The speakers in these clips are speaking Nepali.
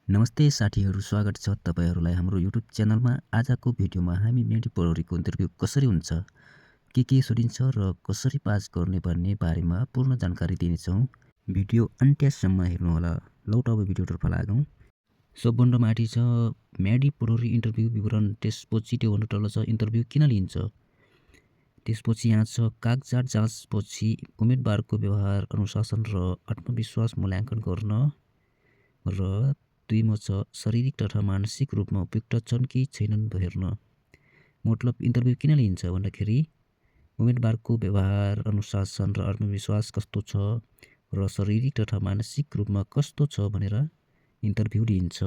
नमस्ते साथीहरू, स्वागत छ तपाईँहरूलाई हाम्रो युट्युब च्यानलमा। आजको भिडियोमा हामी मेडी पढौरीको इन्टरभ्यू कसरी हुन्छ, के सोधिन्छ र कसरी पास गर्ने भन्ने बारेमा पूर्ण जानकारी दिनेछौँ। भिडियो अन्त्यसम्म हेर्नुहोला। लौ त अब भिडियोतर्फ लागौँ। सबभन्दा माथि छ मेडी पढौरी इन्टरभ्यू विवरण, त्यसपछि त्यो भन्नु तल छ इन्टरभ्यू किन लिन्छ। त्यसपछि यहाँ छ कागजात जाँचपछि उम्मेदवारको व्यवहार, अनुशासन र आत्मविश्वास मूल्याङ्कन गर्न र 2 मा छ शारीरिक तथा मानसिक रूपमा उपयुक्त छन् कि छैनन् हेर्न। मतलब इन्टरभ्यू किन लिन्छ भन्दाखेरि उम्मेदवारको व्यवहार, अनुशासन र आत्मविश्वास कस्तो छ र शारीरिक तथा मानसिक रूपमा कस्तो छ भनेर इन्टरभ्यू लिन्छ।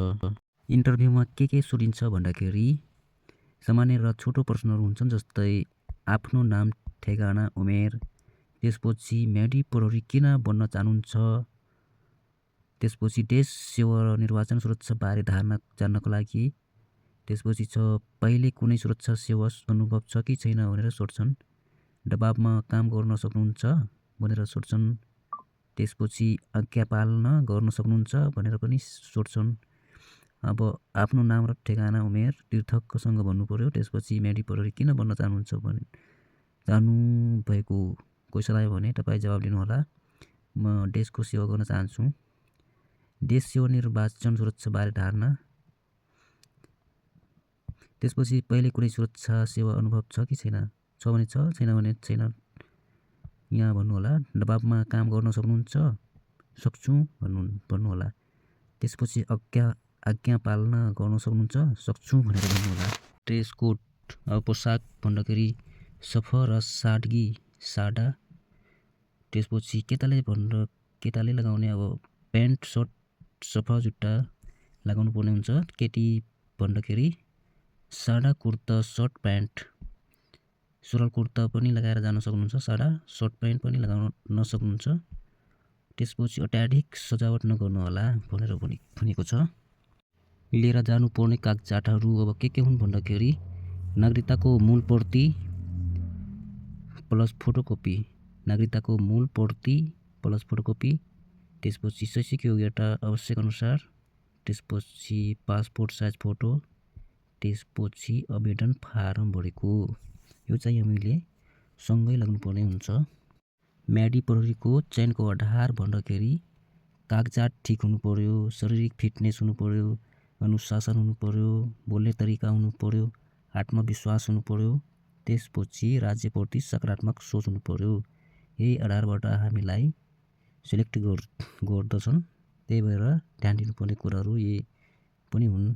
इन्टरभ्यूमा के सोधिन्छ भन्दाखेरि सामान्य र छोटो प्रश्नहरू हुन्छन्, जस्तै आफ्नो नाम, ठेगाना, उमेर। त्यसपछि मेडी पढौरी किन बन्न चाहनुहुन्छ। त्यसपछि देश, सेवा र निर्वाचन सुरक्षा बारे धारणा जान्नको लागि। त्यसपछि छ पहिले कुनै सुरक्षा सेवा अनुभव छ कि छैन भनेर सोध्छन्। दबाबमा काम गर्न सक्नुहुन्छ भनेर सोध्छन्। त्यसपछि आज्ञा पालन गर्न सक्नुहुन्छ भनेर पनि सोध्छन्। अब आफ्नो नाम र ठेगाना, उमेर तीर्थकसँग भन्नु पर्यो। त्यसपछि मेडी पढौरी किन बन्न चाहनुहुन्छ भने चाहनुभएको क्वेसनलाई भने तपाईँ जवाब दिनुहोला। म देशको सेवा गर्न चाहन्छु। देश, सेवा, निर्वाचन सुरक्षा बारे धारणा। त्यसपछि पहिले कुनै सुरक्षा सेवा अनुभव छ कि छैन, छ भने छ, छैन भने छैन यहाँ भन्नुहोला। दबाबमा काम गर्न सक्छु भन्नुहोला। त्यसपछि आज्ञा पालना गर्न सक्नुहुन्छ, सक्छु भनेर भन्नुहोला। ड्रेस कोड, अब पोसाक भन्दाखेरि सफा र सादा। त्यसपछि केटाले लगाउने अब प्यान्ट, सर्ट, सफा जुत्ता लगाउनु पर्ने हुन्छ। केटी भन्दाखेरि सादा कुर्ता, सर्ट, प्यान्ट, सुरुवाल कुर्ता पनि लगाएर जान सक्नुहुन्छ, सादा सर्ट प्यान्ट पनि लगाउन नसक्नुहुन्छ। त्यसपछि अत्याधिक सजावट नगर्नु होला भनेर भनेको छ। लिएर जानुपर्ने कागजातहरू अब के हुन् भन्दाखेरि नागरिकताको मूल प्रति प्लस फोटोकपी, नागरिकताको मूल प्रति प्लस फोटोकपी। त्यसपछि शैक्षिक योग्यता आवश्यक अनुसार। त्यसपछि पासपोर्ट साइज फोटो। त्यसपछि आवेदन फारम भरेको, यो चाहिँ हामीले सँगै लाग्नुपर्ने हुन्छ। मेडी पढौरीको चयनको आधार भन्दाखेरि कागजात ठिक हुनु पर्यो, शारीरिक फिटनेस हुनु पर्यो, अनुशासन हुनु पर्यो, बोल्ने तरिका हुनु पर्यो, आत्मविश्वास हुनु पर्यो। त्यसपछि राज्यप्रति सकारात्मक सोच हुनु पर्यो। यही आधारबाट हामीलाई सेलेक्ट गर्दछन्। त्यही भएर ध्यान दिनुपर्ने कुराहरू यही पनि हुन्।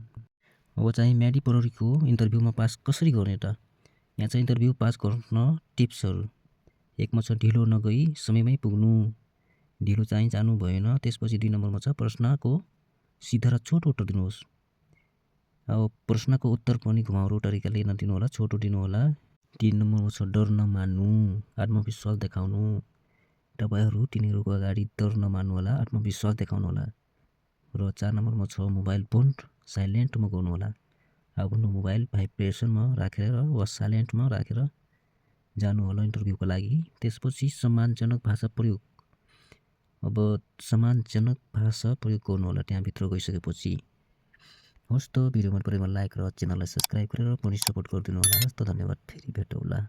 अब चाहिँ मेडी पढौरीको इन्टरभ्यूमा पास कसरी गर्ने त। यहाँ चाहिँ इन्टरभ्यू पास गर्न टिप्सहरू। 1 मा छ ढिलो नगई समयमै पुग्नु, ढिलो चाहिँ जानु भएन। त्यसपछि 2 नम्बरमा छ प्रश्नको सिधा र छोटो उत्तर दिनुहोस्। अब प्रश्नको उत्तर पनि घुमाउरो तरिकाले नदिनु होला, छोटो दिनु होला। 3 नम्बरमा छ डर नमान्नु, आत्मविश्वास देखाउनु। तपाईँहरू तिनीहरूको अगाडि डर नमान्नु होला, आत्मविश्वास देखाउनु होला। र 4 नम्बरमा छ मोबाइल फोन साइलेन्टमा गर्नु होला। आफ्नो मोबाइल भाइब्रेसनमा राखेर वा साइलेन्टमा राखेर जानु होला इन्टरभ्यूको लागि। त्यसपछि सम्मानजनक भाषा प्रयोग। अब सम्मानजनक भाषा प्रयोग गर्नु होला त्यहाँभित्र गइसकेपछि। हस् त, भिडियो मन परेमा लाइक र च्यानललाई सब्सक्राइब गरेर पनि सपोर्ट गरिदिनु होला। हस् त, धन्यवाद। फेरि भेटौँला।